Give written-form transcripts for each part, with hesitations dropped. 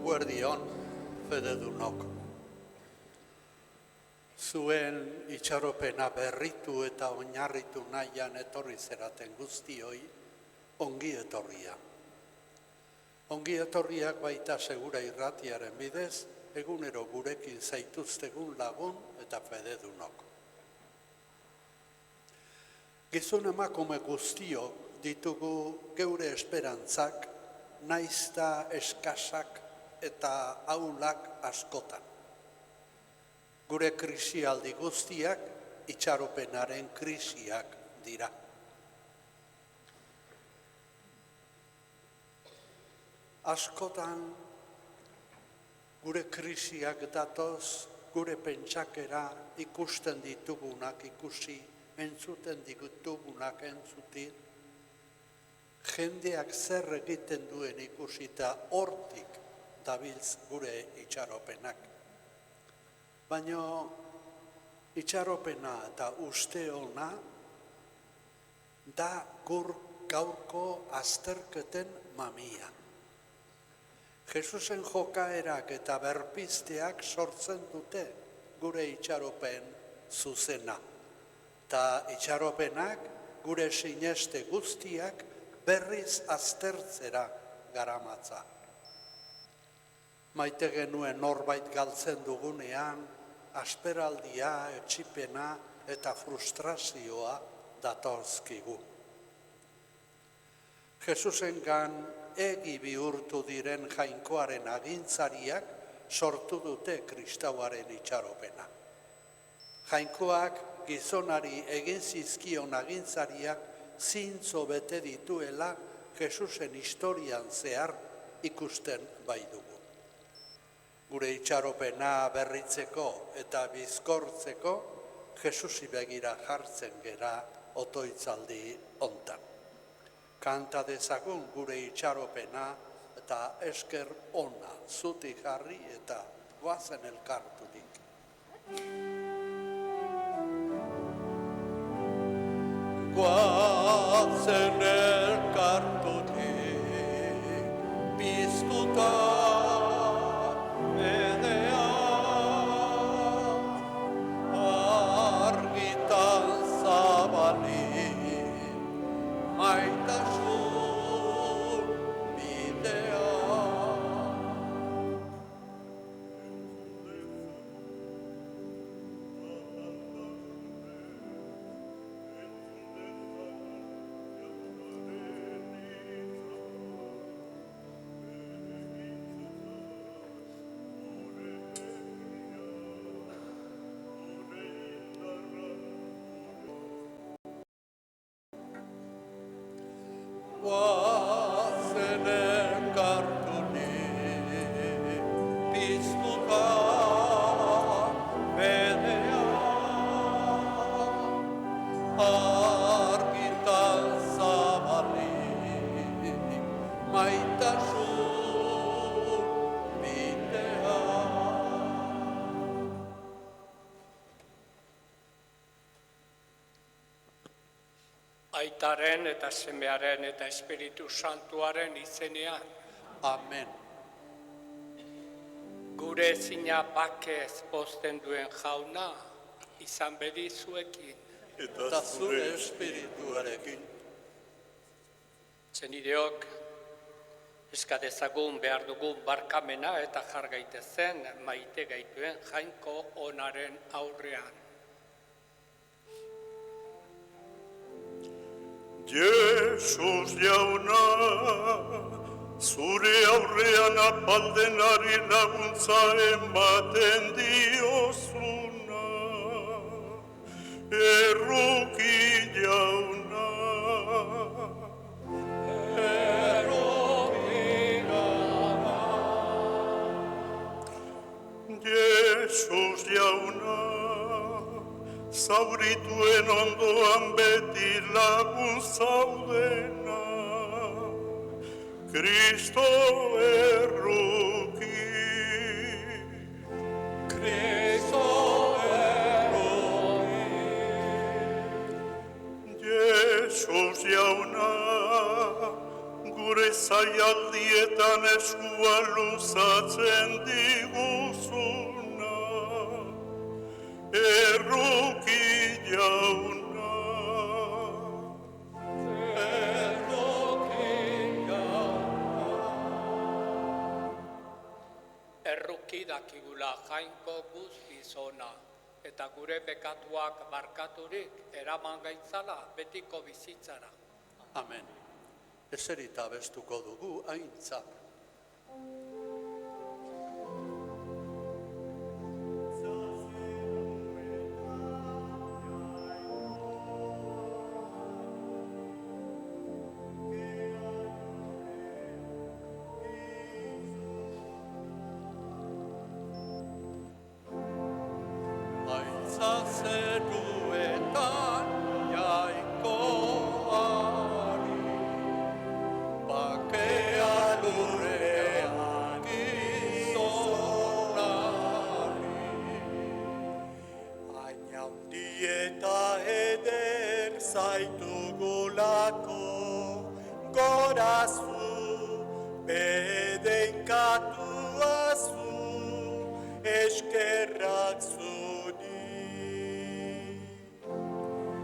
Eguerdion, fededunok. Zuen itxaropena berritu eta oinarritu nahian etorri zeraten guztioi, ongi etorria. Ongi etorriak baita Segura Irratiaren bidez, egunero gurekin zaituztegun lagun eta fededunok. Gizon emakume guztiok ditugu geure esperantzak, naizta eskasak eta ahulak askotan. Gure krisialdi guztiak itxaropenaren krisiak dira. Askotan gure krisiak datoz, gure pentsakera ikusten ditugunak ikusi, entzuten ditugunak entzuti, jendeak zer egiten duen ikusita hortik dabiltz gure itxaropenak. Baina itxaropena eta uste ona da gaurko azterketen mamia. Jesusen jokaerak eta berpizteak sortzen dute gure itxaropen zuzena. Ta itxaropenak gure sineste guztiak berriz aztertzera garamatza. Maite genuen norbait galtzen dugunean, asperaldia, etxipena eta frustrazioa datorzkigu. Jesusengan egi bihurtu diren jainkoaren agintzariak sortu dute kristauaren itxaropena. Jainkoak gizonari egin zizkion agintzariak zintzo bete dituela Jesusen historian zehar ikusten bai dugu. Gure itxaropena berritzeko eta bizkortzeko Jesusi begira jartzen gera otoitzaldi hontan. Kanta dezagun gure itxaropena eta esker ona zutik jarri eta goazen elkarturik. Goazen elkarturik piztuta Goazen elkarturik piztuta bedea, argitan zabalik maitasun bidea. Aitaren eta Semearen eta Espiritu Santuaren izenean. Amen. Gure ezina bakez pozten duen jauna, izan bedi zuekin. Eta zure espirituarekin. Zenideok, eskadezagun behar dugun barkamena eta jargaitezen maite gaituen jainko onaren aurrean. Jesus jauna, zure aurrean apaldenari laguntza ematen diozuna. Erruki jauna, Jesus jauna, zaurituen ondoan beti lagun zaudena, Kristo erruki. Kristo erruki. Jesus jauna, gure zaialdietan eskua luzatzen diguzuna, erruki jauna. Erruki dakigula jainko guztiz ona, eta gure bekatuak barkaturik eraman gaitzala betiko bizitzara. Amen. Eserita abestuko dugu aintzat. Zeruetan jainkoari, bakea lurean gizonari. Handi eta eder zaitugulako, gorazu, bedeinkatuazu, eskerrak zuri.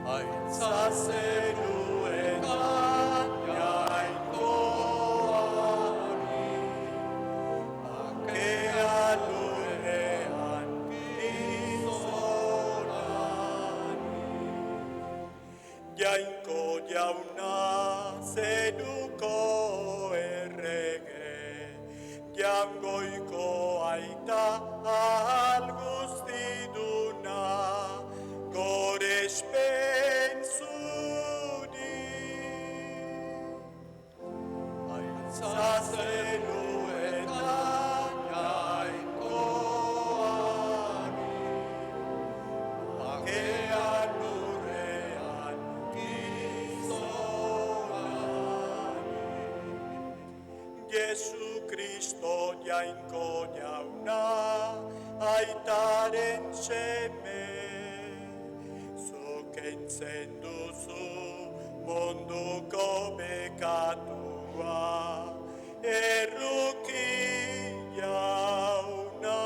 Aitza zeruetan jainkoari, bakea lurean gizonari. Jainko jauna zeruko errege, jangoiko aita alguztiduna, gorespen zuri. Aitza zeruetan jainkoari, bakea lurrean gizonari. Jesu Kristo jainko jauna, aitaren seme, kentzen duzu munduko bekatua, erruki jauna.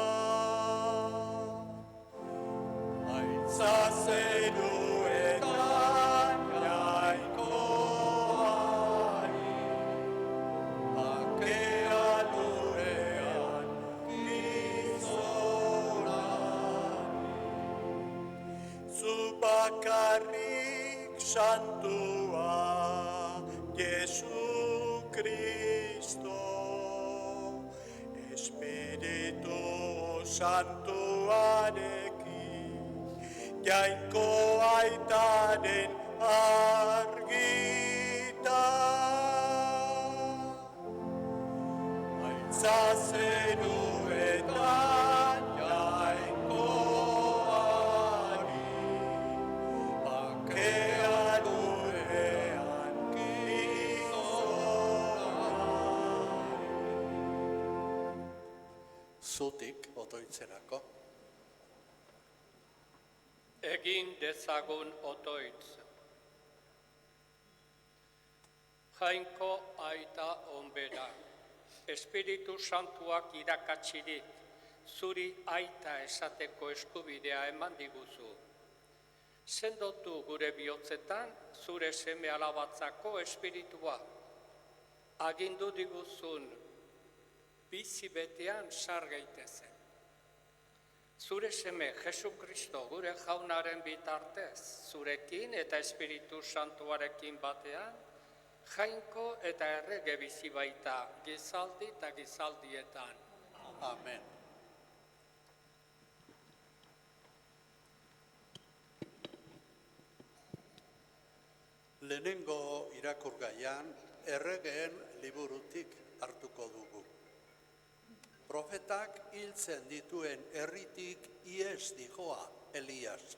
Aitza zeruetan jainkoari, bakea lurean gizonari. Zu bakarrik santua, Jesu Kristo, Espiritu Santuarekin, jainko aitaren argita. Aitza zeruetan jainkoari, bakea lurean gizonari. Zutik otoitzerako. Egin dezagun otoitz. Jainko aita onbera, Espiritu Santuak irakatsirik, zuri aita esateko eskubidea eman diguzu. Sendotu gure bihotzetan, zure seme alabatzako espiritua. Agindu diguzun, bizi betean sar gaitezen. Zure seme Jesu Kristo gure jaunaren bitartez, zurekin eta Espiritu Santuarekin batean, jainko eta errege bizi baita gizaldi eta gizaldietan. Amen. Lehenengo irakurgaian erregeen liburutik hartuko dugu. Profetak hiltzen dituen herritik ihes dijoa Elias.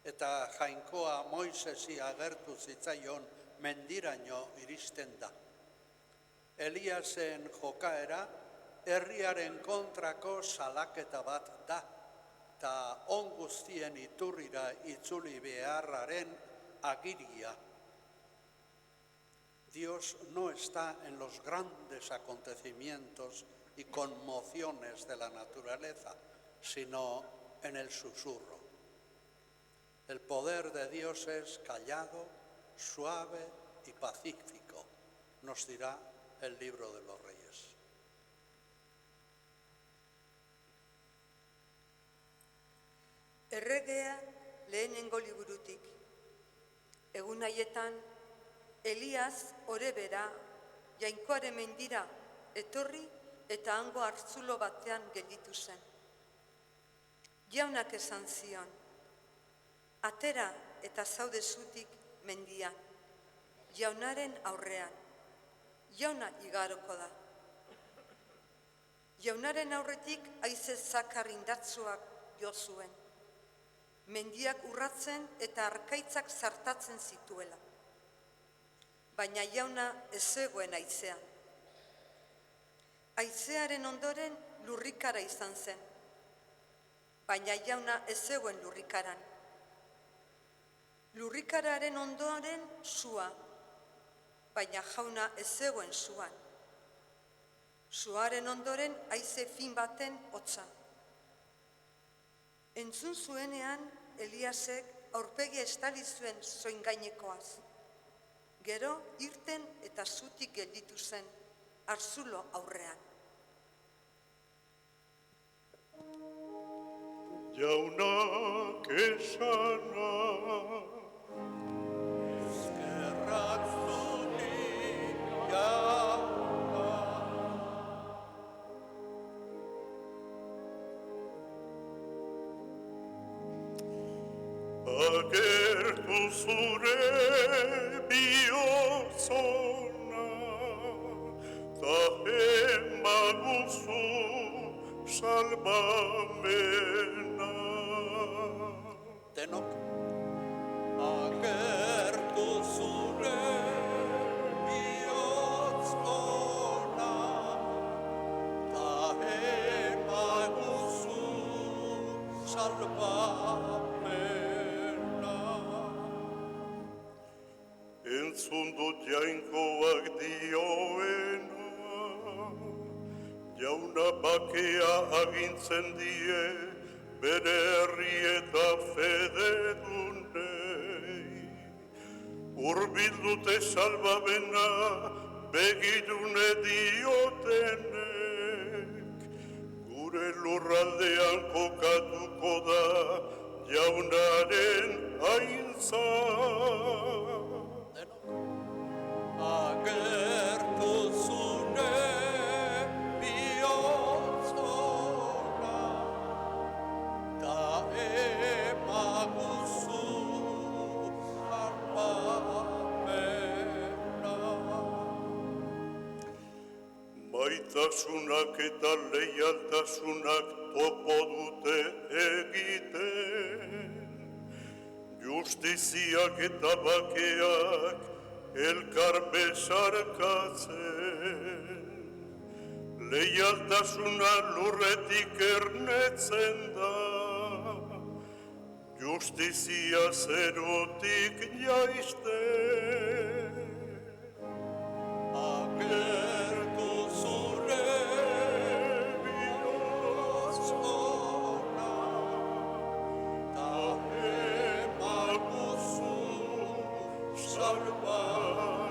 Eta jainkoa Moisesi agertu zitzaion mendiraino iristen da. Eliasen jokaera herriaren kontrako salaketa bat da, eta on guztien iturrira itzuli beharraren agiria. Dios no está en los grandes acontecimientos y conmociones de la naturaleza, sino en el susurro. El poder de Dios es callado, suave y pacífico, nos dirá el libro de los Reyes. Erregea lehenengo liburutik. Egun haietan, Elias orebera Jainkoaren mendira etorri eta hango hartzulo batean gelditu zen. Jaunak esan zion, atera eta zaude zutik mendian, jaunaren aurrean, jauna igaroko da. Jaunaren aurretik haize zakar indartsuak jo zuen, mendiak urratzen eta arkaitzak zartatzen zituela. Baina jauna ez zegoen haizean. Haizearen ondoren lurrikara izan zen, baina jauna ez zegoen lurrikaran. Lurrikararen ondoren sua, baina jauna ez zegoen suan. Suaren ondoren haize fin baten hotza. Entzun zuenean Eliasek aurpegia estali zuen zoin gainekoaz. Gero irten eta zutik gelditu zen hartzulo aurrean. Jaunak esana, Eskerrak zuri, jauna. agertu zure bihotzona, ta emaguzu salbamena. Denok, agertu zure bihotz ona, ta emaguzu salbamena. Entzun dut jainkoak dioena, jauna bakea agintzen die, bere herri eta fededunei. Hurbil salbamena begirune diotenek, gure lurraldean kokatuko da jaunaren aintza. Agertu zure bihotz ona, ta emaguzu salbamena. Maitasunak eta leialtasunak topo dute egiten, justiziak eta bakeak elkar besarkatzen. Leialtasuna lurretik ernetzen da, justizia zerotik jaisten. Agertu zure bihotz ona, ta emaguzu salbamena.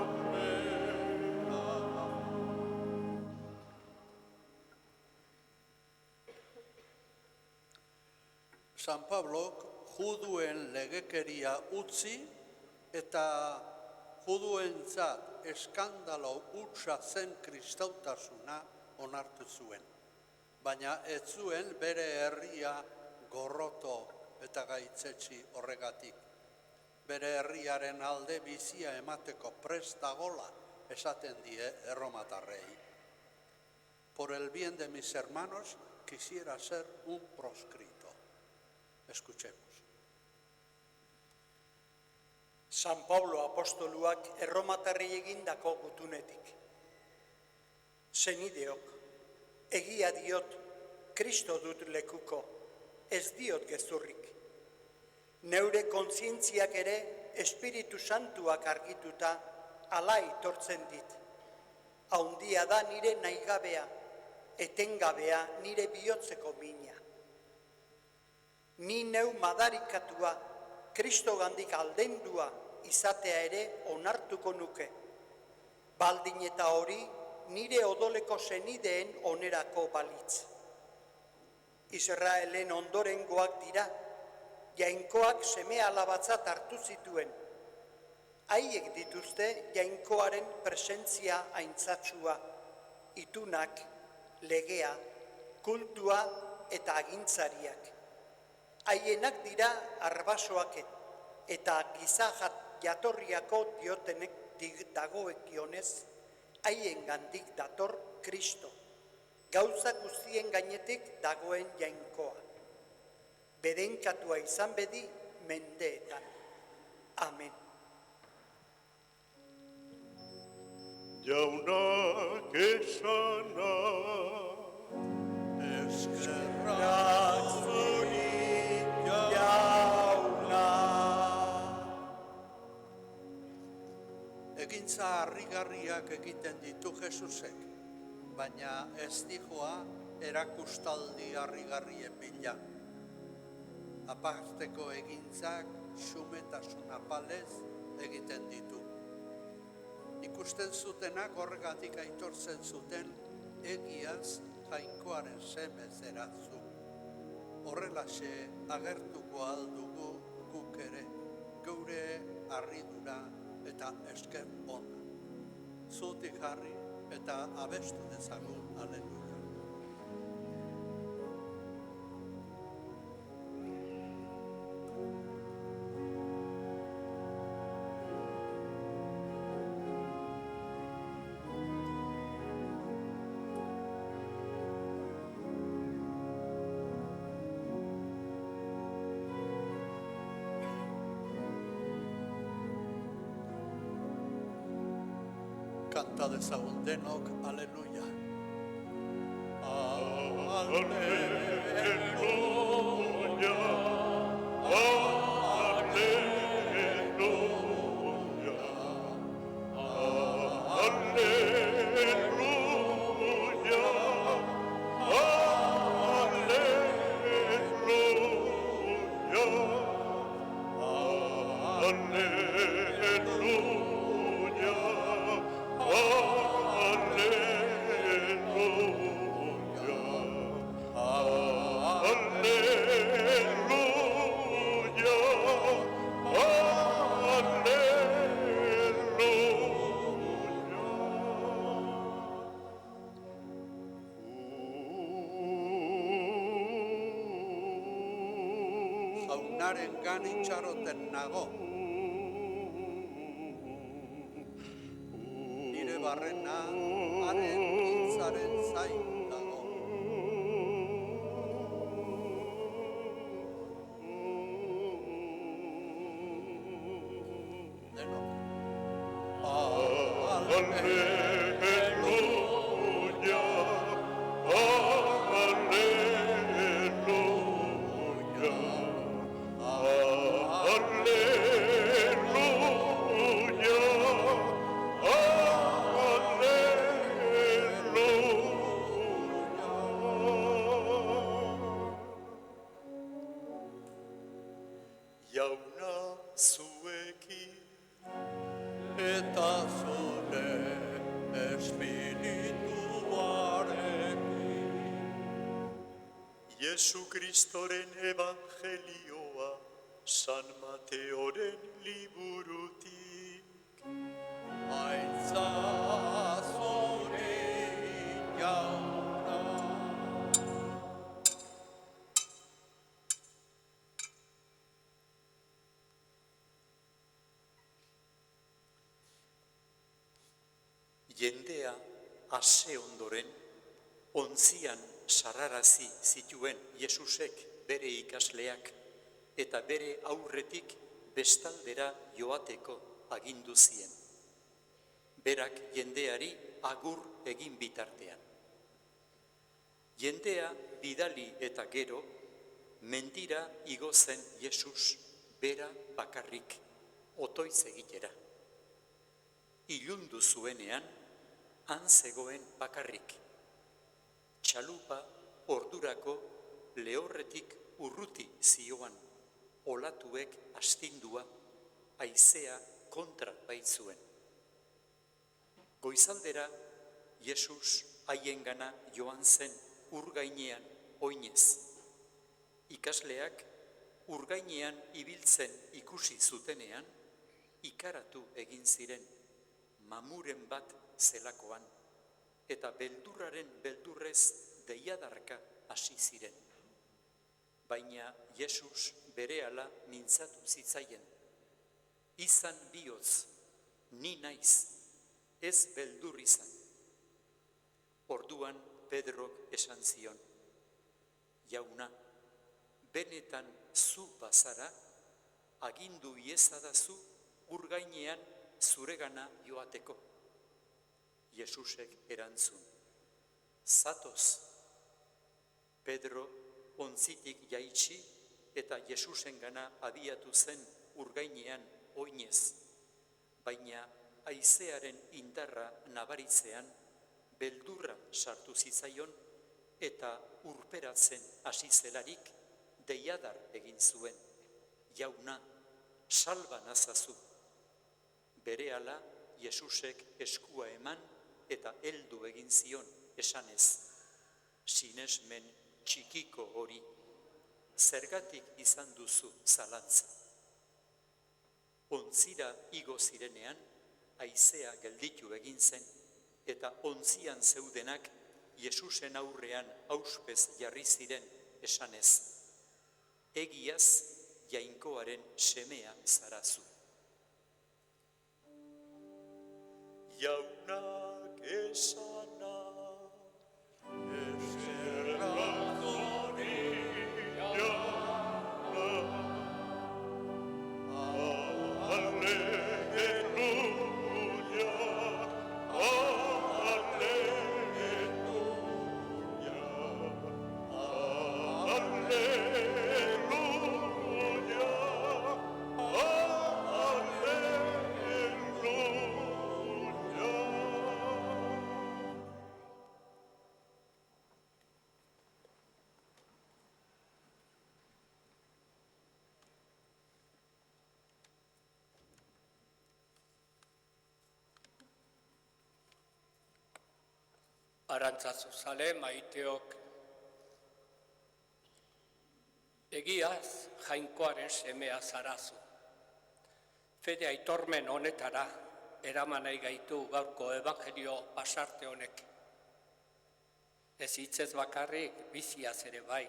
San Pablok juduen legekeria utzi eta juduentzat eskandalo hutsa zen kristautasuna onartu zuen. Baina ez zuen bere herria gorroto eta gaitzetsi horregatik. Bere herriaren alde bizia emateko prest dagola esaten die erromatarrei. Por el bien de mis hermanos quisiera ser un proscrito. Escuchemos. San Pablo apostoluak erromatarrei egindako gutunetik. Senideok, egia diot, Kristo dut lekuko, ez diot gezurrik. Neure kontzientziak ere Espiritu Santuak argituta ala itortzen dit. Haundia da nire naigabea, etengabea nire bihotzeko mina. Ni neu madarikatua, Kristogandik aldendua izatea ere onartuko nuke. Baldin eta hori nire odoleko senideen onerako balitz. Israelen ondorengoak dira, jainkoak seme alabatzat hartu zituen. Haiek dituzte jainkoaren presentzia aintzatsua, itunak, legea, kultua eta agintzariak. Haienak dira arbasoak eta giza jatorriako diotenek dagoekionez, haien gandik dator Kristo, gauza guztien gainetik dagoen jainkoa. Bedenkatua izan bedi mendeetan. Amen. Jaunak esana, Eskerrak zuri, jauna. Egintza harrigarriak egiten ditu Jesusek, baina ez dijoa erakustaldi harrigarrien bila. Aparteko egintzak xumetasun apalez egiten ditu. Ikusten zutenak horregatik aitortzen zuten egiaz jainkoaren seme zerazu. Horrelaxe agertuko aldugu guk ere, geure harridura eta esker ona. Zutik jarri eta abestu dezagun, aleluia. Kanta dezagun denok, aleluia. aleluia, aleluia, aleluia, Jaunarengan itxaroten nago. Nire barrena haren gintzaren zain dago. Denok. aleluia, aleluia, jauna zuekin, Eta zure espirituarekin. Jesu Kristoren evangelioa, San Mateoren liburutik. Aitza zuri jauna. Jendea ase ondoren, ontzian sarrarazi zituen Jesusek bere ikasleak eta bere aurretik bestaldera joateko agindu zien. Berak jendeari agur egin bitartean. Jendea bidali eta gero, mendira igo zen Jesus bera bakarrik, otoitz egitera. ilundu zuenean, han zegoen bakarrik. Txalupa ordurako lehorretik urruti zioan, olatuek astindua, haizea kontra baitzuen. Goizaldera, Jesus haiengana joan zen urgainean oinez. Ikasleak urgainean ibiltzen ikusi zutenean, ikaratu egin ziren, mamuren bat zelakoan, eta beldurraren beldurrez deiadarka hasi ziren. Baina Jesus berehala mintzatu zitzaien. Izan bihotz, ni naiz, ez beldur izan. Orduan Pedrok esan zion, jauna, benetan zu bazara, agindu iezadazu urgainean zuregana joateko. Jesusek erantzun, zatoz. Pedro ontzitik jaitsi eta Jesusengana abiatu zen urgainean oinez, baina haizearen indarra nabaritzean beldurra sartu zitzaion eta urperatzen hasi zelarik deiadar egin zuen, jauna, salba nazazu. Berehala Jesusek eskua eman eta heldu egin zion esanez, sinesmen txikiko hori, zergatik izan duzu zalantza. Ontzira igo zirenean, haizea gelditu egin zen, eta ontzian zeudenak Jesusen aurrean auspez jarri ziren esanez, egiaz jainkoaren semea zarazu. Jaunak esana, Arantzazu zale maiteok, egiaz jainkoaren semea zarazu. Fede aitormen honetara eraman nahi gaitu gaurko evangelio pasarte honek. Ez hitzez bakarrik biziaz ere bai.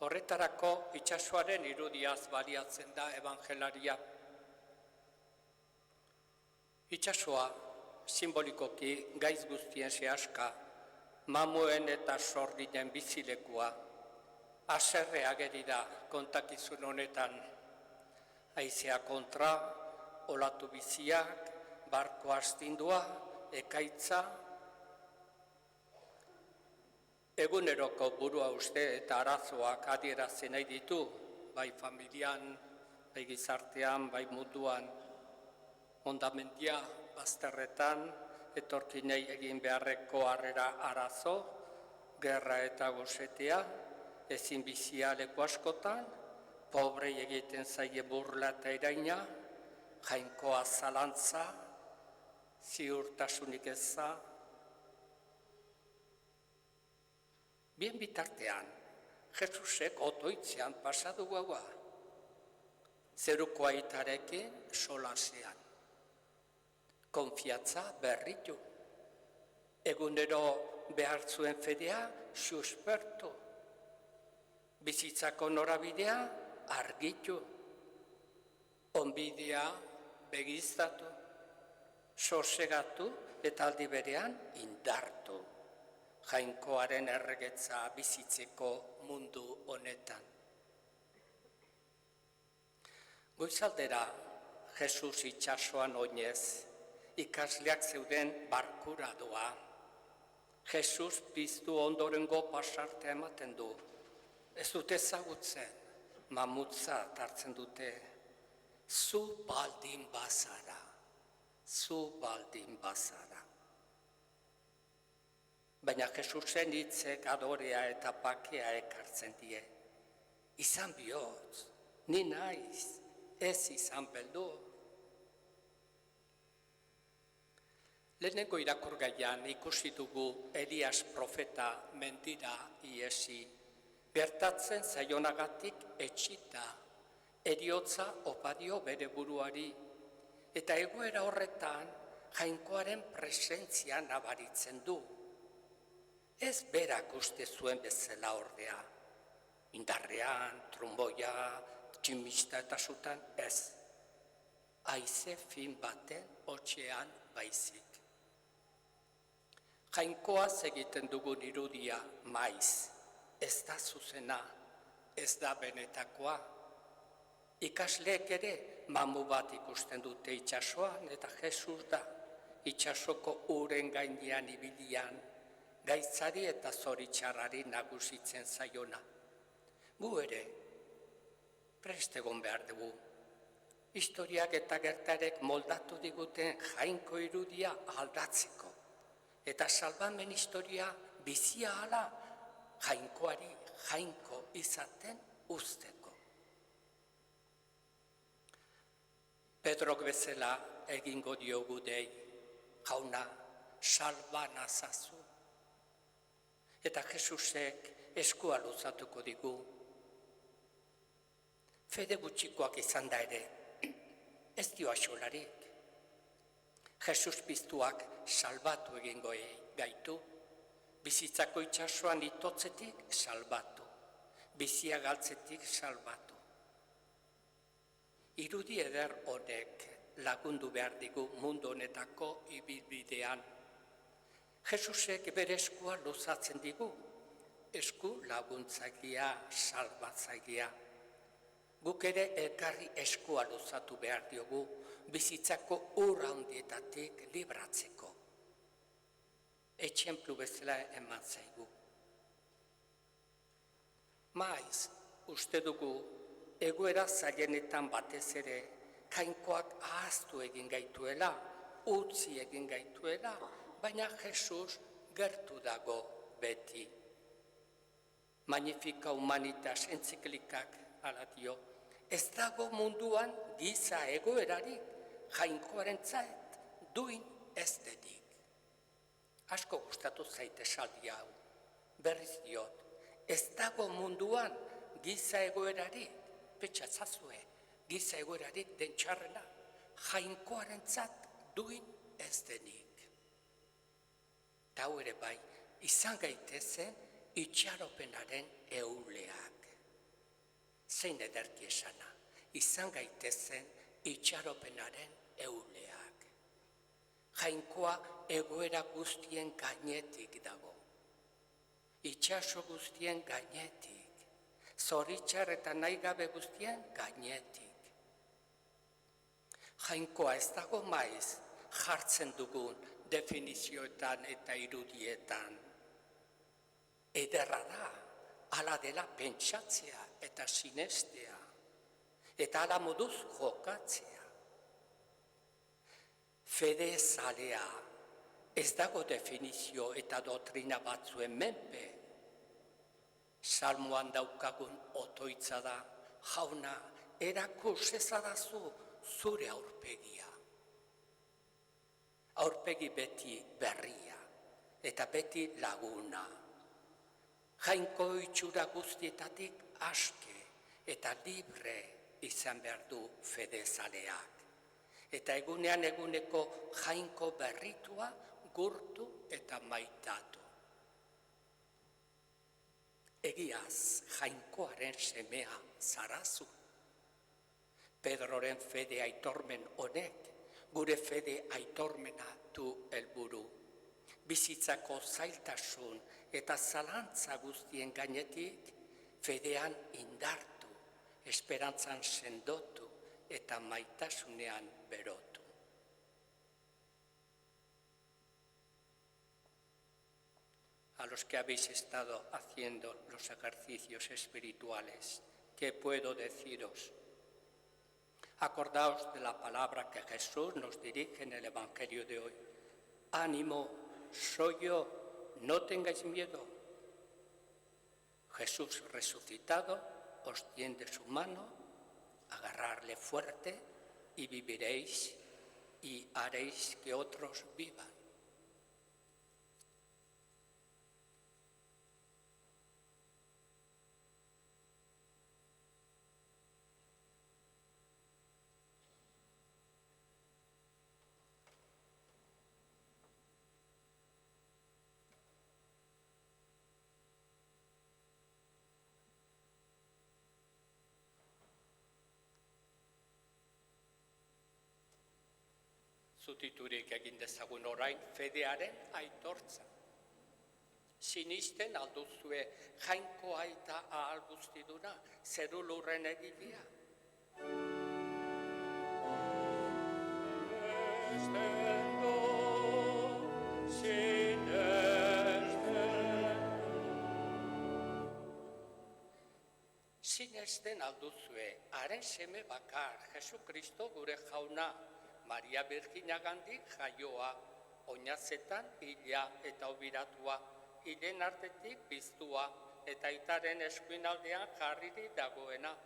Horretarako itsasoaren irudiaz baliatzen da evangelaria. Itsasoa simbolikoki gaiz guztien sehaska, mamuen eta sordinen bizilekua, haserre ageri da kontakizun honetan. Haizea kontra, olatu biziak, barko astindua, ekaitza. Eguneroko burua uste eta arazoak adierazi nahi ditu, bai familian, bai gizartean, bai munduan, hondamendia, bazterretan, etorkinei egin beharreko harrera arazo, gerra eta gosetea, ezin bizia leku askotan, pobrei egiten zaie burla eta iraina, jainkoa zalantza, ziurtasunik eza. Bien bitartean, Jesusek otoitzean pasadu gaua, zeruko aitarekin solasean. Konfiatza berritu. Egunero behar zuen fedea suspertu. Bizitzako norabidea argitu. Onbidea begiztatu. Sosegatu eta aldi berean indartu. Jainkoaren erregetza bizitzeko mundu honetan. Goizaldera Jesus itsasoan oinez, ikasleak zeuden barkura doa. Jesus piztu ondorengo pasartea ematen du. Ez dute ezagutzen, mamutza hartzen dute. Zu baldin bazara, zu baldin bazara. Baina Jesusen hitzek adorea eta bakea ekartzen die. Izan bihotz, ni naiz, ez izan beldur. Lehenengo irakurgaian ikusi dugu Elias profeta mendira iesi, gertatzen zaionagatik etxita, heriotza opa dio bere buruari, eta egoera horretan Jainkoaren presentzia nabaritzen du. Ez berak uste zuen bezala ordea, indarrean, trumboia, tximista eta sutan ez. Haize fin baten hotxean baizik. Jainkoaz egiten dugun irudia maiz, ez da zuzena, ez da benetakoa. Ikasleek ere mamu bat ikusten dute itsasoan eta Jesus da, itsasoko uren gainean ibilian, gaitzari eta zoritxarrari nagusitzen zaiona. Gu ere, prest egon behar dugu. Historiak eta gertarek moldatu diguten Jainko irudia aldatzeko. Eta salbamen historia bizia hala Jainkoari Jainko izaten usteko. Pedrok bezala egingo diogu dei, jauna, salba nazazu. Eta Jesusek eskua luzatuko digu. Fede gutxikoak izan da ere, ez dio axolarik. Jesus piztuak salbatu egingo gaitu, bizitzako itsasoan itotzetik salbatu, bizia galtzetik salbatu. Irudi eder honek lagundu behar digu mundu honetako ibilbidean. Jesusek bere eskua luzatzen digu, esku laguntzailea, salbatzailea. Guk ere elkarri eskua luzatu behar diogu, bizitzako ur handietatik libratzeko. Etxemplu bezala eman zaigu. Maiz, uste dugu, egoera zailenetan batez ere, Jainkoak ahaztu egin gaituela, utzi egin gaituela, baina Jesus gertu dago beti. Magnifica Humanitas entziklikak hala dio, ez dago munduan giza egoerarik Jainkoarentzat duin ez denik. Asko gustatu zaite esaldi hau, berriz diot, ez dago munduan giza egoerarik, pentsatzazue, giza egoerarik den txarrena, Jainkoarentzat duin ez denik. Eta hau ere bai, izan gaitezen itxaropenaren euleak. Zein ederki esana, izan gaitezen itxaropenaren euleak. Jainkoa egoera guztien gainetik dago. Itxaso guztien gainetik. Zoritxar eta nahigabe guztien gainetik. Jainkoa ez dago maiz jartzen dugun definizioetan eta irudietan. Ederra da, hala dela pentsatzea eta sinestea, eta hala moduz jokatzea. Fede zalea, ez dago definizio eta doktrina batzuen menpe. Salmoan daukagun otoitza da, jauna, erakus ezadazu zure aurpegia. Aurpegi beti berria, eta beti laguna. Jainko itxura guztietatik aske eta libre izan behar du fedezaleak. Eta egunean eguneko Jainko berritua gurtu eta maitatu. Egiaz, Jainkoaren semea zarazu. Pedroren fede aitormen honek, gure fede aitormena du helburu. Bizitzako zailtasun eta zalantza guztien gainetik, fedean indartu, esperantzan sendotu eta maitasunean berotu. A los que habéis estado haciendo los ejercicios espirituales, ¿qué puedo deciros? Acordaos de la palabra que Jesús nos dirige en el Evangelio de hoy. Ánimo, soy yo, no tengáis miedo. Jesús resucitado os tiende su mano, agarrarle fuerte y viviréis y haréis que otros vivan. Zutiturik egin dezagun orain fedearen aitortza. Sinisten alduzue jainko aita ahal guztiduna, zeru lurren egilea. Sinesten alduzue, haren seme bakar, Jesukristo gure jauna, Maria Birginagandik jaioa, oinazetan hila eta obiratua, hilen artetik biztua, eta aitaren eskuinaldean jarriri dagoena.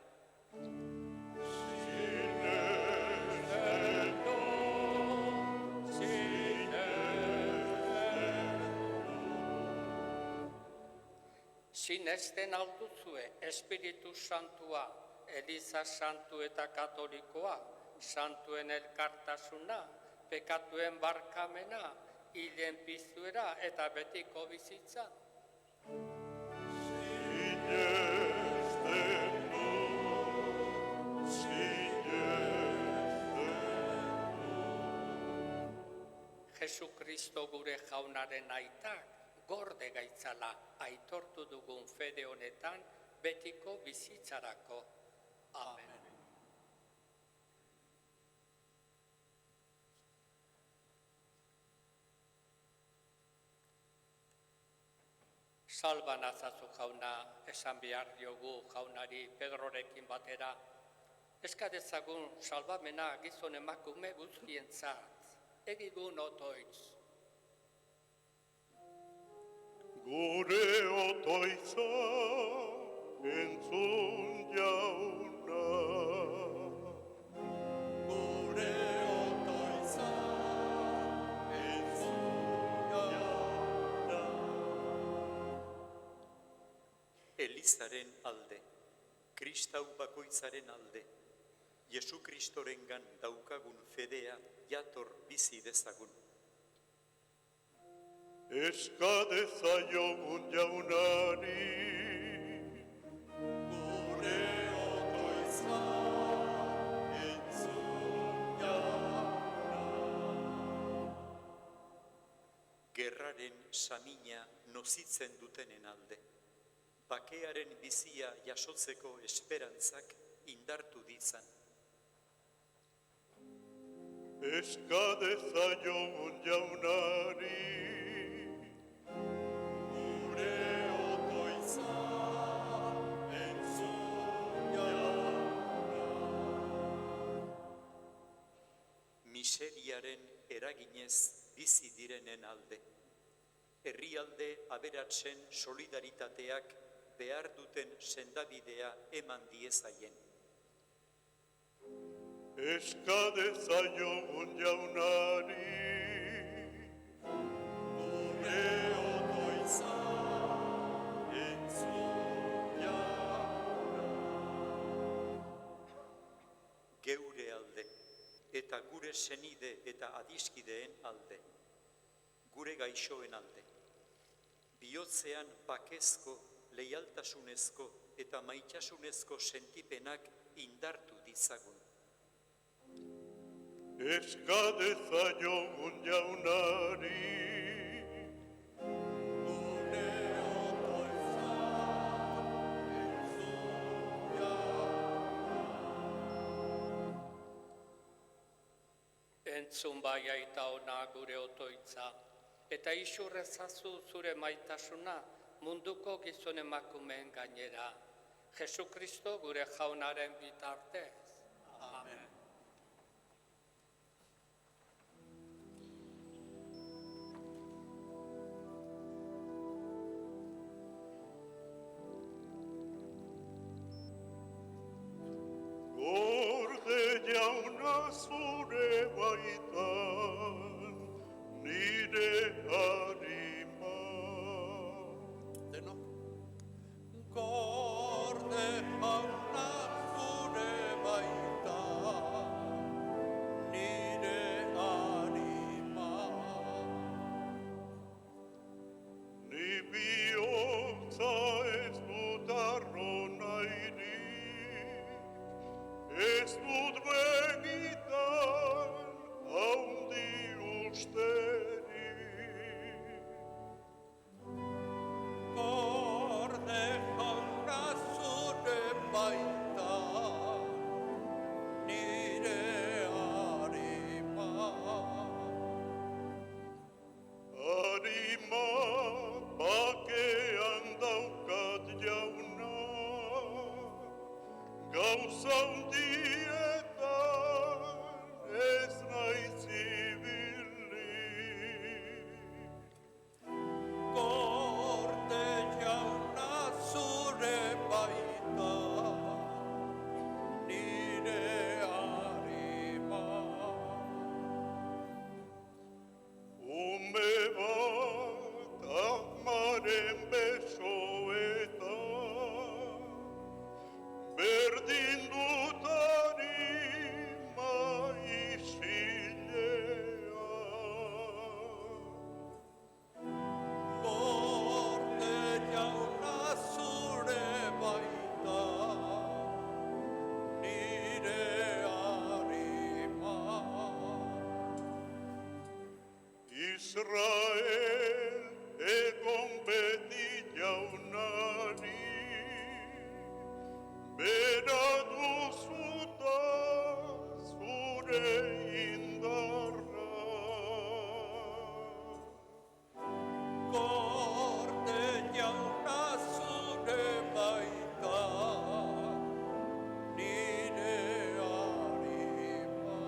Sinesten alduzue, Espiritu Santua, Eliza Santu eta Katolikoa, Santuen elkartasuna, pekatuen barkamena, hilen piztuera eta betiko bizitza. Jesukristo gure jaunaren aitak, gorde gaitzala aitortu dugun fede honetan betiko bizitzarako. Amen. Salba nazazu jauna, esan behar diogu jaunari Pedrorekin batera. Eska dezagun salbamena gizon emakume guztientzat, egigun otoitz. Gure otoitza entzun jauna. Gure otoitza entzun jauna. Elizaren alde, Kristau bakoitzaren alde, Jesu Kristorengan daukagun fedea jator bizi dezagun. Eska dezaiogun jaunari, gure otoitza entzun jauna. Gerraren samina nozitzen dutenen alde, bakearen bizia jasotzeko esperantzak indartu ditzan. Eska dezaiogun jaunari, gure otoitza entzun jauna. Miseriaren eraginez bizi direnen alde, herrialde aberatsen solidaritateak behar duten sendabidea eman diezaien. Eska dezaiogun jaunari, gure otoitza entzun jauna. Geure alde, eta gure senide eta adiskideen alde, gure gaixoen alde, bihotzean bakezko, leialtasunezko eta maitasunezko sentipenak indartu ditzagun. Eska dezaiogun jaunari, gure otoitza entzun jauna. Entzun bai aita ona gure otoitza, eta isurrezazu zure maitasuna munduko gizon emakumeen gainera. Jesukristo gure jaunaren bitartez. Amen. zure baitan, nire harima. Denok. Gorde jauna zure baitan, nire harima. Ni bihotza ez dut arro nahirik, ez dut begitan haundi usterik. Gorde jauna zure baitan, nire harima. Harima bakean daukat jauna, gauza hundietan ez naiz ibili. Gorde jauna zure baitan, nire harima. Ume bat amaren besoetan, berdin dut harima isilea. Gorde jauna zure baitan, nire harima. Israel egon beti jaunari, bera duzuta zure indarra. Gorde jauna zure baitan, nire harima.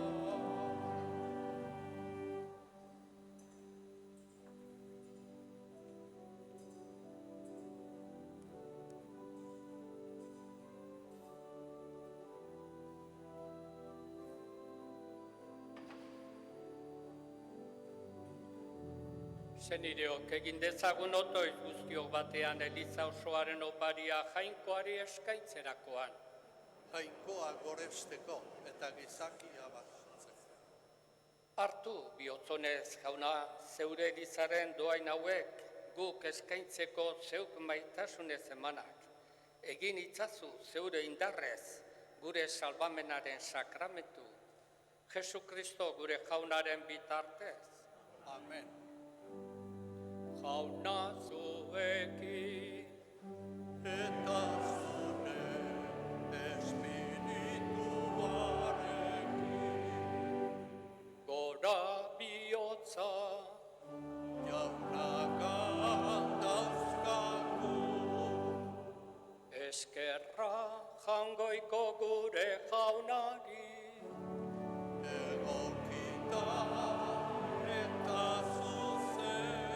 Senideok egin dezagun otoiz guztiok batean Eliza osoaren oparia jainkoari eskaintzerakoan. Jainkoa goresteko eta gizakia batzeko. Hartu bihotzonez jauna zeure Elizaren doain hauek guk eskaintzeko zeuk maitasunez emanak. Egin itzazu zeure indarrez gure salbamenaren sakramentu. Jesu Kristo gure jaunaren bitartez. Amen. Jauna zuekin, Eta zure espirituarekin, gora bihotza, jaunakan dauzkagu, eskerra jangoiko gure jaunari. egokita eta zuzen.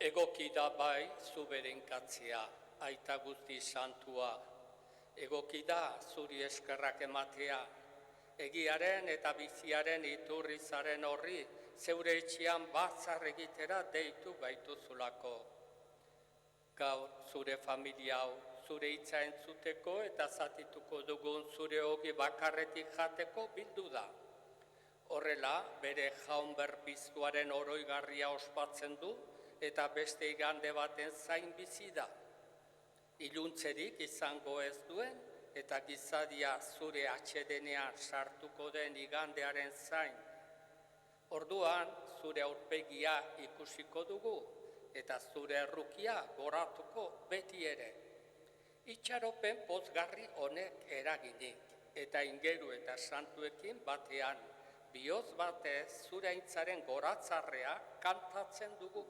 Egoki da bai zu berenkatzea, aita guzti santua. Egoki da zuri eskerrak ematea, egiaren eta biziaren iturri zaren horri, zeure etxean batzar egitera deitu gaituzulako. Gaur zure familia hau, zure hitza entzuteko eta zatituko dugun zure ogi bakarretik jateko bildu da. Horrela, bere jaun berbiztuaren oroigarria ospatzen du eta beste igande baten zain bizi da. Iluntzerik izango ez duen eta gizadia zure atsedenean sartuko den igandearen zain. Orduan, zure aurpegia ikusiko dugu eta zure errukia goratuko beti ere. Itxaropen pozgarri honek eraginik eta ingeru eta santuekin batean, bihotz batez zure aintzaren goratzarrea kantatzen dugu.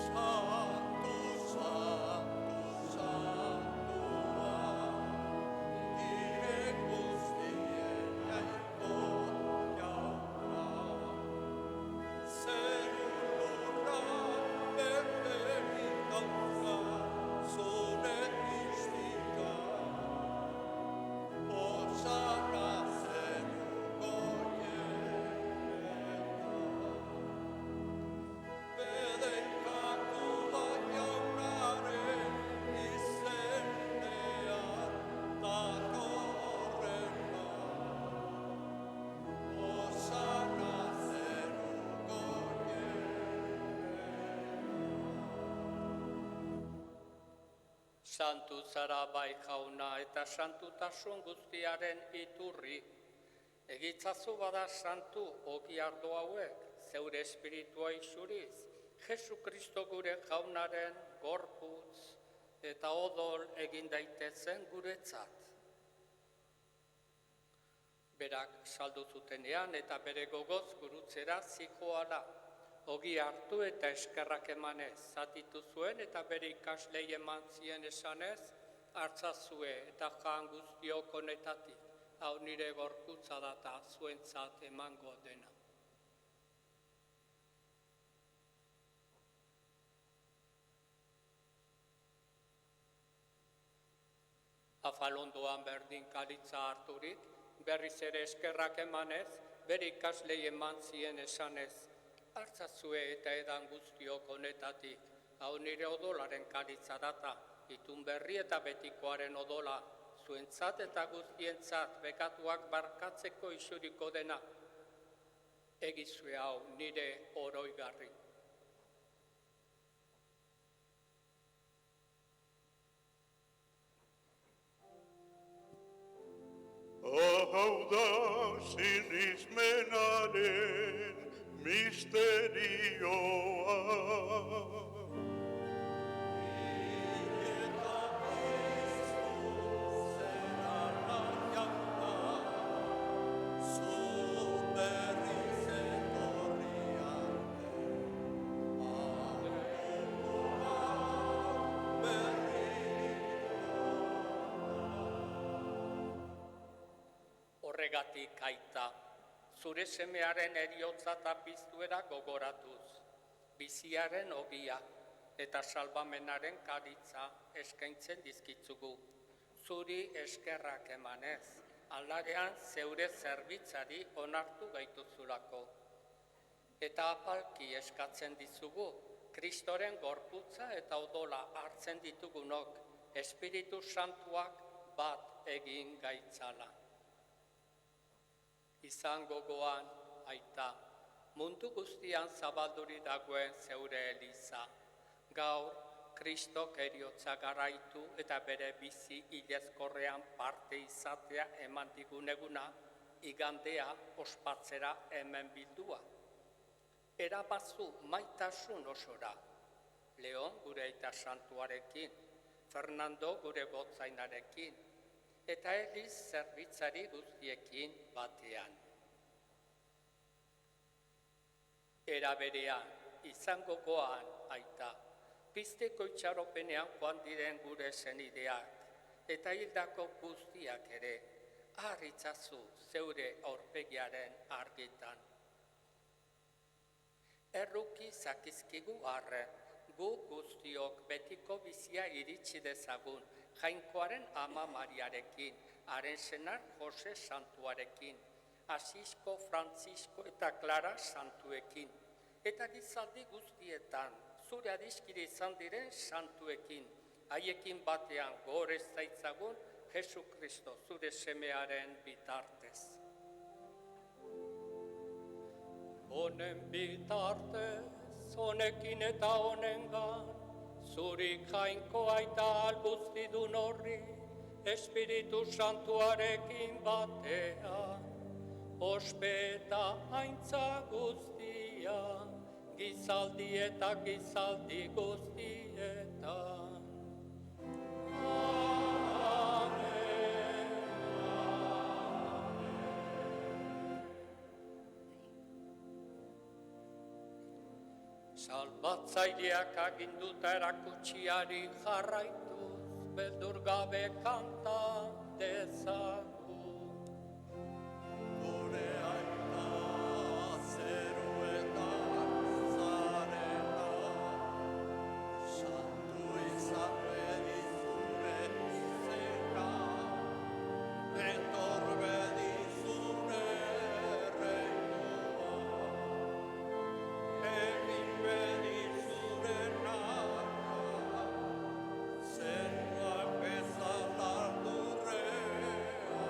Santu, santu, santua, gire guztien jainko jauna. Zerurra berberik dauka, zure iztiak. Santu zara bai jauna eta santutasun guztiaren iturri. Egitzazu bada santu ogi ardo hauek, zeure espiritua isuriz, Jesu Kristo gure jaunaren gorputz eta odol egin daitezen guretzat. Berak saldu zutenean eta bere gogoz gurutzera zijoala. Ogi hartu eta eskerrak emanez, zatitu zuen eta bere ikaslei eman zien esanez, hartzazue eta jan guztiok honetatik, hau nire gorputza data zuentzat emango dena. Afalondoan berdin kalitza harturik, berriz ere eskerrak emanez, bere ikaslei eman zien esanez, hartzazue eta edan guztiok honetatik, hau nire odolaren kalitza data, itun berri eta betikoaren odola, zuentzat eta guztientzat bekatuak barkatzeko isuriko dena. Egizue hau nire oroigarri. Hau da sinismenaren misterioa. Horregatik aita, zure semearen eriotza eta piztuera gogoratuz, biziaren ogia eta salbamenaren karitza eskaintzen dizkitzugu, zuri eskerrak emanez, aldarean zeure zerbitzari onartu gaituzulako. Eta apalki eskatzen dizugu, Kristoren gorputza eta odola hartzen ditugunok, Espiritu Santuak bat egin gaitzala. Izan gogoan, aita, mundu guztian zabalduri dagoen zeure eliza. Gaur, Kristok eriotza garaitu eta bere bizi hilezkorrean parte izatea eman diguneguna, igandea ospatzera hemen bildua. Erabazu maitasun osora, Leon gure aita santuarekin, Fernando gure gotzainarekin, eta Eliz zerbitzari guztiekin batean. Era berean, izango goan, aita, pizteko itxaropenean joan diren gure zenideak, eta hildako guztiak ere, harritzazu zeure aurpegiaren argitan. Erruki zakizkigu arren, gu guztiok betiko bizia iritsi dezagun, Jainkoaren ama Mariarekin, haren senar Jose Santuarekin, Asisko, Frantzisko eta Clara Santuekin, eta gizaldi guztietan, zure adiskide izan diren santuekin, haiekin batean gorez zaitzagun Jesu Kristo zure semearen bitartez. Honen bitartez, honekin eta honengan, zurik jainko aita albuztidun horri, Espiritu Santuarekin batean, ospe eta haintza guztia, gizaldi eta gizaldi guztietan. Amen. Salbatzaileak aginduta erakutsiari jarraituz, beldur gabe kanta dezagun. Gure aita zeruetan zarena, santu izan bedizure izena, etor bedizure reinua, egin bedizure narra, zeruak bezala lurrean.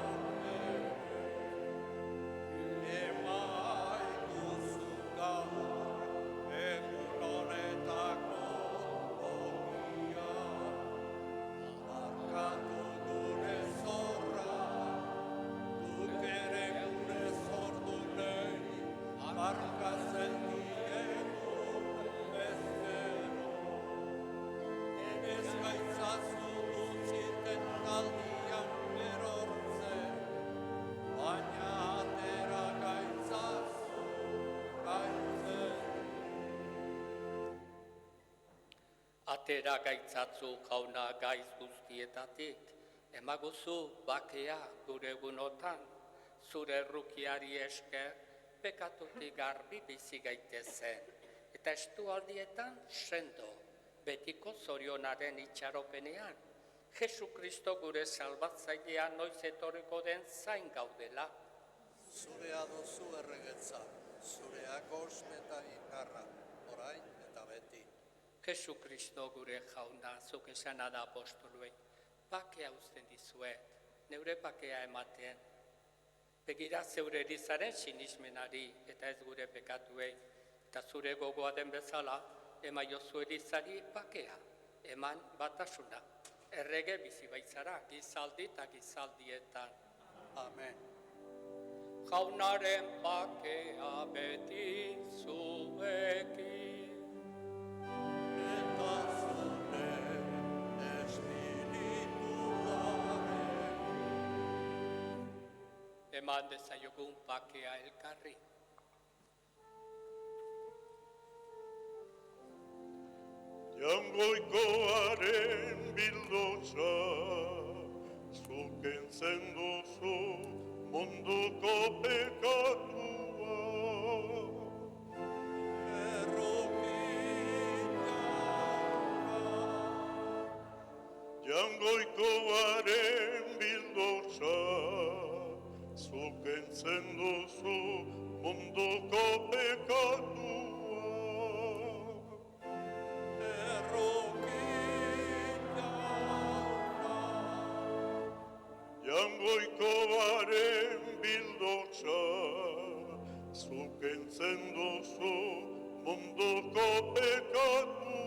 arkatzen diegu bezero. Ez gaitzazu dutziten aldian berortzen, baina atera gaitzazu gaitzen. Atera gaitzatzu jauna gaiz guztietatik, emaguzu bakea gure egunotan, zure errukiari esker, pekatutik garbi bizi gaitezen, eta estualdietan sendo, betiko zorionaren itxaropenean, Jesu Kristo gure salbatzailea noiz etorriko den zain gaudela. Zurea duzu erregetza, zurea gozme eta indarra, orain eta beti. Jesu Kristo gure jauna, zuk esana da apostoluei, bakea uzten dizuet, neure bakea ematen. Begira zeure erizaren sinismenari eta ez gure pekatuei, eta zure gogoa den bezala, emaiozu erizari bakea, eman batasuna. Errege bizi baitzara, gizaldi eta gizaldietan. Amen. Jaunaren bakea beti zuekin. Eta zure espirituaren. Eman dezaiogun bakea elkarri. Jangoikoaren bildotza, zuken zenduzu munduko pekatua. Jangoikoaren bildotza, zuken zenduzu munduko pekatua. Jangoikoaren bildotza, zuken zenduzu munduko pekatua.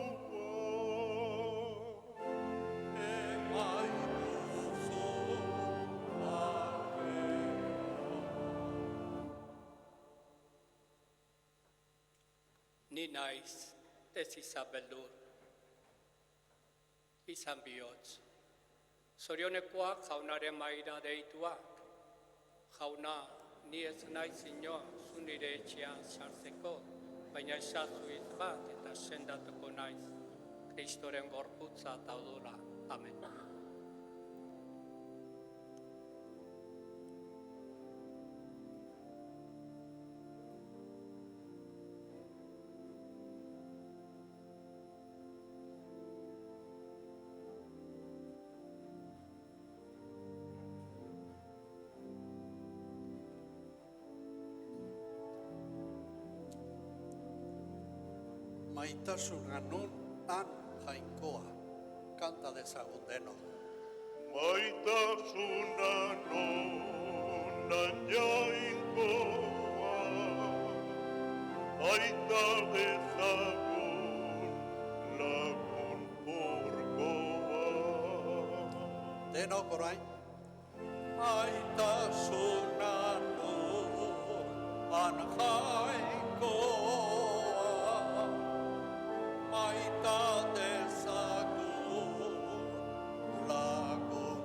Ni naiz, ez izan beldur, izan bihotz. Zorionekoak jaunaren maira deituak. Jauna, ni ez naiz inoa zu nire etxean sartzeko, baina esazu hitz bat eta sendatuko naiz. Kristoren gorputza eta odora. Amen. Maitasuna nun han jainkoa, kanta dezagun denok. Maitasuna nonan jainkoa, aita dezagun lagun porkoa. Denok orain, Maitasuna nun han jainkoa, maita dezagun lagun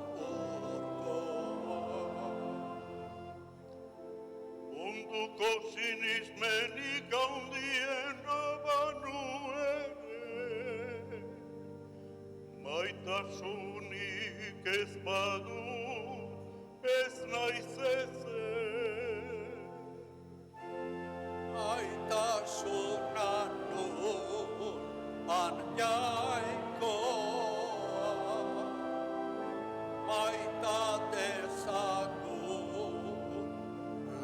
urkoa. Munduko sinismenik handiena banu ere, maitasunik ez badu, ez naiz ezer. Maitasuna nun han jainkoa, maita dezagun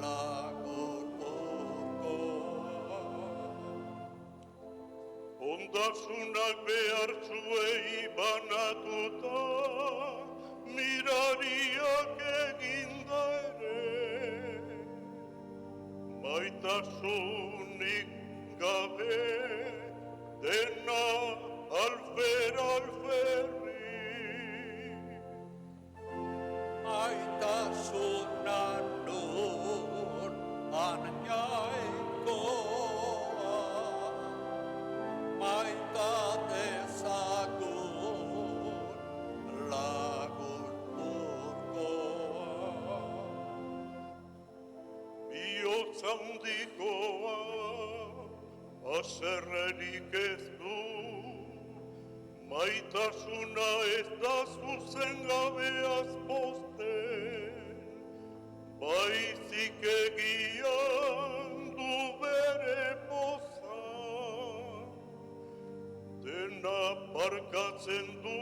lagun urkoa. Ondasunak behartzuei banatuta, mirariak eginda ere, maitasunik gabe, dena alfer alferri. Maitasuna nun han jainkoa, haserrerik ez du, maitasuna ez da zuzengabeaz pozten, baizik egian du bere poza, dena barkatzen du,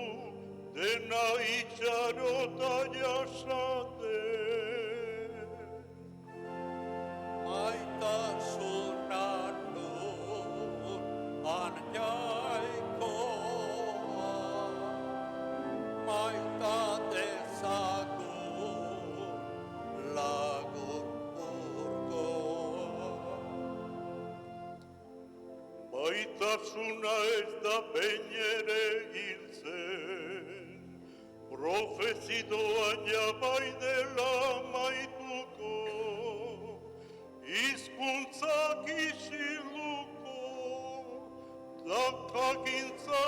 dena itxarota jasaten. Maitasuna nun jaikoa, maita dezagun lagun urkoa. Maitasuna ez da behin ere hiltzen, profezioan jabai dela maituko, hizkuntzak isiluko, dakagintza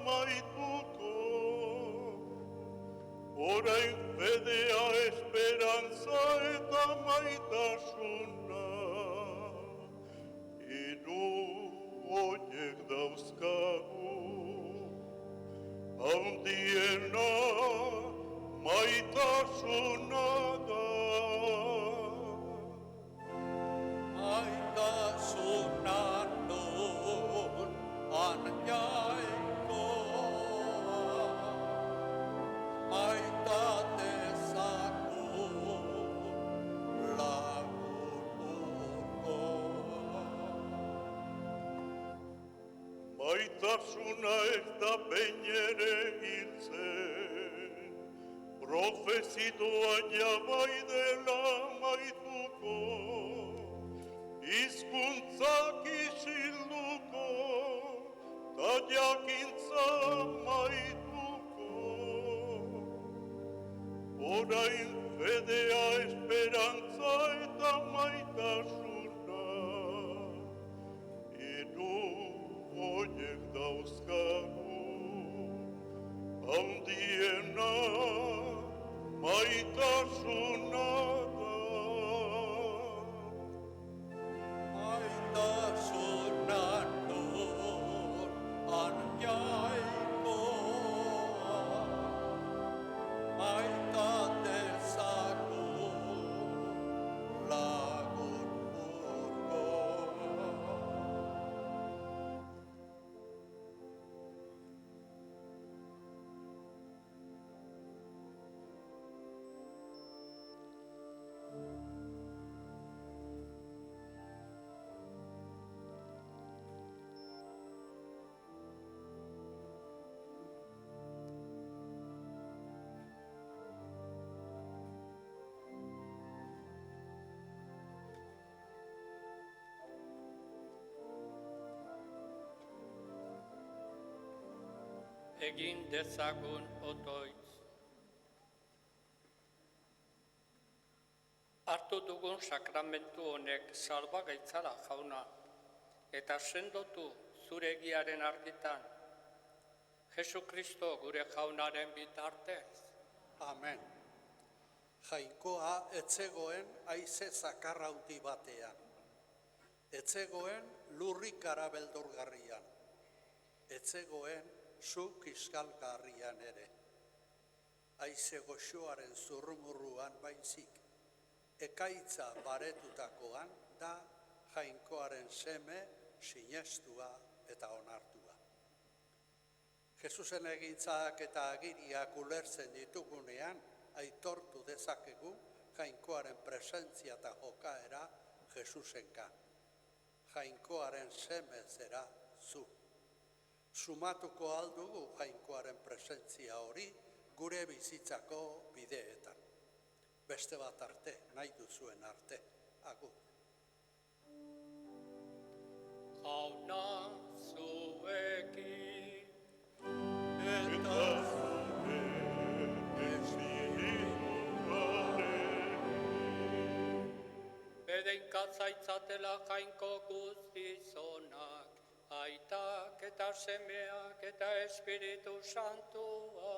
maituko. Orain fedea, esperantza eta maitasuna, hiru horiek dauzkagu. Handiena maitasuna da. Maitasuna nun jaikoa, maita dezagun lagun urkoa. Maitasuna ez da behin ere hiltzen, profezioan jabai dela maituko, hizkuntzak isilduko, ta jakintza maituko. Orain fedea, esperantza eta maitasuna, hiru horiek dauzkagu. Handiena maitasuna da. Maitasuna nun jaikoa, maita dezagun lagun urkoa. Egin dezagun otoitz. Hartu dugun sakramentu honek salbagaitzara jauna, eta sendotu zure egiaren argitan, Jesukristo gure jaunaren bitartez. Amen. Jainkoa etzegoen haize zakarra handi batean. Etzegoen lurrikara beldurgarrian. Etzegoen zu kiskalgarrian ere. Haize goxoaren zurrumurruan baizik. Ekaitza baretutakoan da jainkoaren seme sinestua eta onartua. Jesusen egintzak eta agiriak ulertzen ditugunean, aitortu dezakegu jainkoaren presentzia eta jokaera Jesusenka. Jainkoaren seme zera zu. Sumatuko aldugu jainkoaren presentzia hori gure bizitzako bideetan. Beste bat arte, nahi duzuen arte. Agur. Jauna zuekin, Eta zure espirituaren, bedeinkatzaitzatela jainko guztizonak, aitak eta semeak eta Espiritu Santua.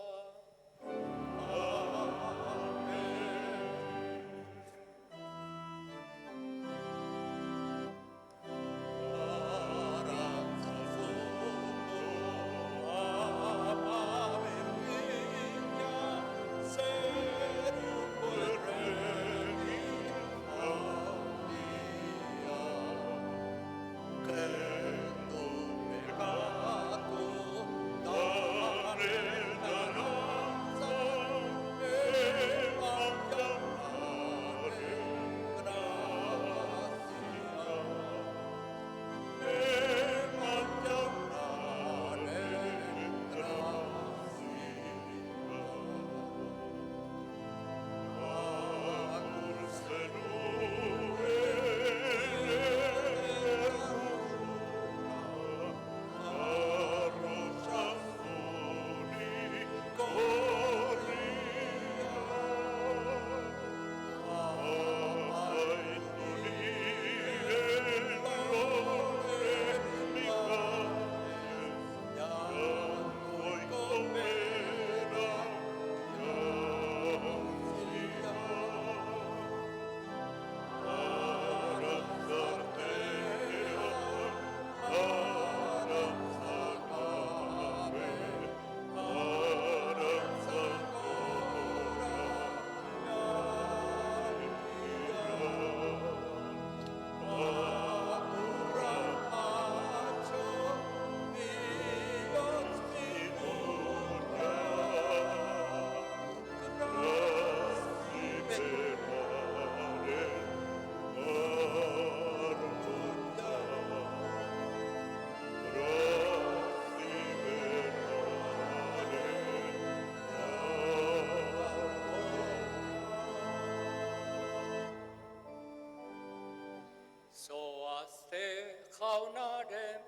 jaunaren